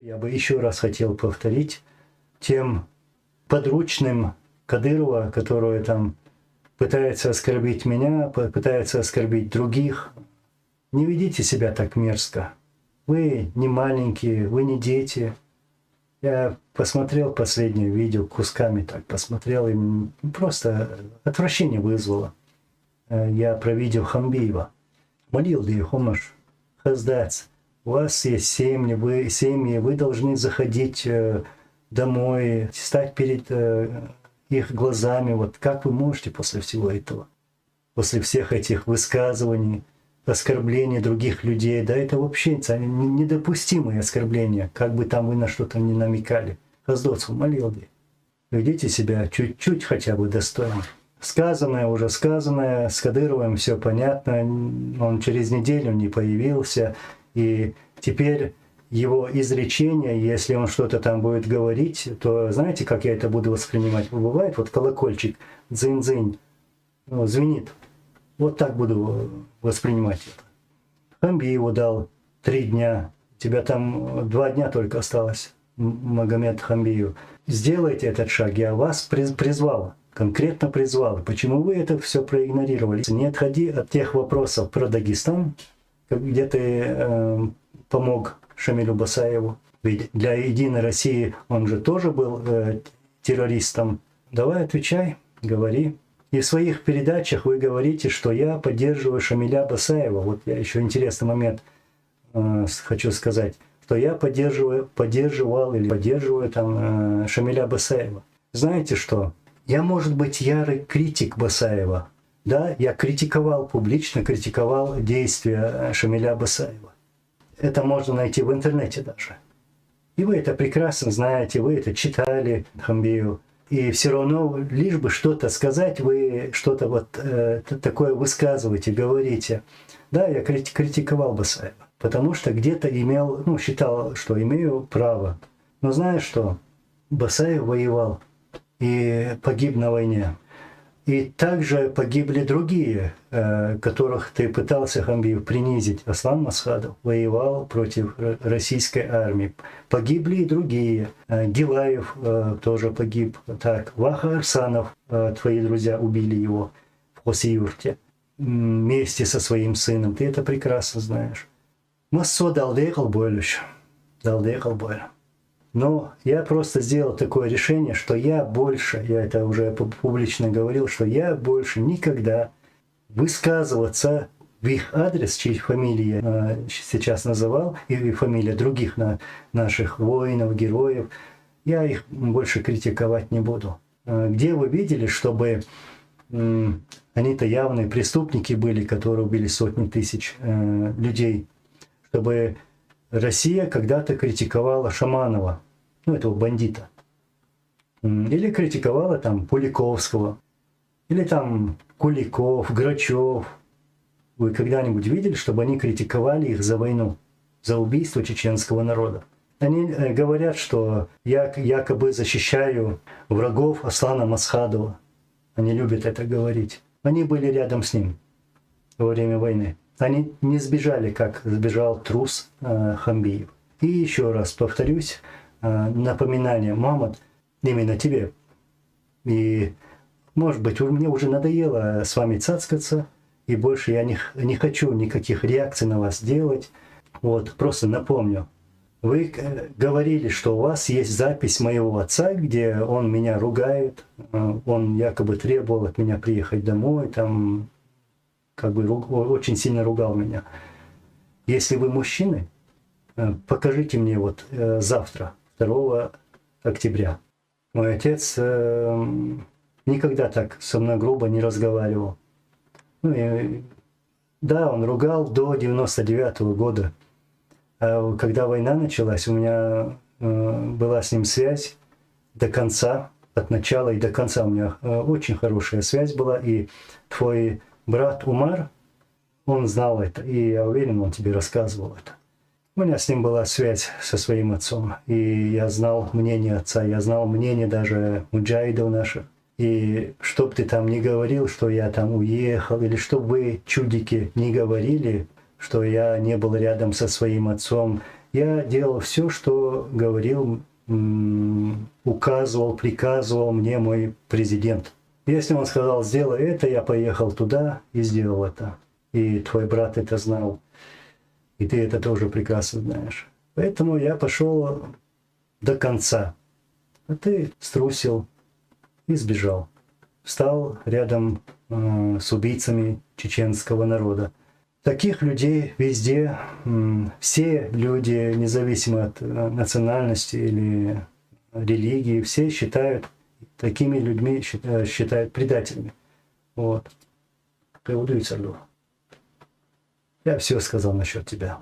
Я бы еще раз хотел повторить тем подручным Кадырова, которые там пытаются оскорбить меня, пытаются оскорбить других. Не ведите себя так мерзко. Вы не маленькие, вы не дети. Я посмотрел последнее видео, кусками так посмотрел, и просто отвращение вызвало. Я про видео Хамбиева. Молил ли Хомаш Хаздац. У вас есть семьи, вы должны заходить домой, стать перед их глазами. Вот как вы можете после всего этого? После всех этих высказываний, оскорблений других людей. Да это вообще недопустимые оскорбления, как бы там вы на что-то не намекали. Хаздоцу молил ли. Ведите себя чуть-чуть хотя бы достойно. Сказанное уже сказанное, с Кадыровым все понятно. Он через неделю не появился. И теперь его изречение, если он что-то там будет говорить, то знаете, как я это буду воспринимать? Бывает вот колокольчик, дзынь-дзынь, звенит. Вот так буду воспринимать это. Хамбиеву дал 3 дня. У тебя там 2 дня только осталось, Магомед Хамбиев. Сделайте этот шаг. Я вас призвал, конкретно призвал. Почему вы это все проигнорировали? Не отходи от тех вопросов про Дагестан, где ты помог Шамилю Басаеву. Ведь для Единой России он же тоже был террористом. Давай отвечай, говори. И в своих передачах вы говорите, что я поддерживаю Шамиля Басаева. Вот я еще интересный момент хочу сказать, что я поддерживал или поддерживаю там Шамиля Басаева. Знаете что? Я, может быть, ярый критик Басаева. Да, я публично критиковал действия Шамиля Басаева. Это можно найти в интернете даже. И вы это прекрасно знаете, вы это читали, Хамбиев. И все равно, лишь бы что-то сказать, вы что-то вот такое высказываете, говорите. Да, я критиковал Басаева, потому что где-то считал, что имею право. Но знаешь что? Басаев воевал и погиб на войне. И также погибли другие, которых ты пытался, Хамбиев, принизить. Аслан Масхадов воевал против российской армии. Погибли и другие. Гилаев тоже погиб. Так, Ваха Арсанов, твои друзья, убили его в Хосиюрте вместе со своим сыном. Ты это прекрасно знаешь. Массо далдехал бойлюш. Далдехал бойлюш. Но я просто сделал такое решение, что я это уже публично говорил, что я больше никогда высказываться в их адрес, чьи фамилии я сейчас называл, и фамилия других наших воинов, героев, я их больше критиковать не буду. Где вы видели, чтобы они-то явные преступники были, которые убили сотни тысяч людей, чтобы Россия когда-то критиковала Шаманова, этого бандита, или критиковала там Пуликовского, или там Куликов, Грачев. Вы когда-нибудь видели, чтобы они критиковали их за войну, за убийство чеченского народа? Они говорят, что я якобы защищаю врагов Аслана Масхадова. Они любят это говорить. Они были рядом с ним во время войны. Они не сбежали, как сбежал трус Хамбиев. И еще раз повторюсь, напоминание, Мухаммад, именно тебе. И, может быть, мне уже надоело с вами цацкаться, и больше я не хочу никаких реакций на вас делать. Вот, просто напомню. Вы говорили, что у вас есть запись моего отца, где он меня ругает, он якобы требовал от меня приехать домой, там, очень сильно ругал меня. Если вы мужчины, покажите мне вот завтра, 2 октября. Мой отец никогда так со мной грубо не разговаривал. Да, он ругал до 99-го года. А когда война началась, у меня была с ним связь до конца, от начала и до конца. У меня очень хорошая связь была. И твой брат Умар, он знал это, и я уверен, он тебе рассказывал это. У меня с ним была связь со своим отцом, и я знал мнение отца, я знал мнение даже муджахидов наших. И чтоб ты там не говорил, что я там уехал, или чтоб вы, чудики, не говорили, что я не был рядом со своим отцом, я делал все, что говорил, указывал, приказывал мне мой президент. Если он сказал, сделай это, я поехал туда и сделал это. И твой брат это знал. И ты это тоже прекрасно знаешь. Поэтому я пошел до конца. А ты струсил и сбежал. Встал рядом с убийцами чеченского народа. Таких людей везде, все люди, независимо от национальности или религии, все считают, такими людьми считают предателями. Вот. Я все сказал насчет тебя.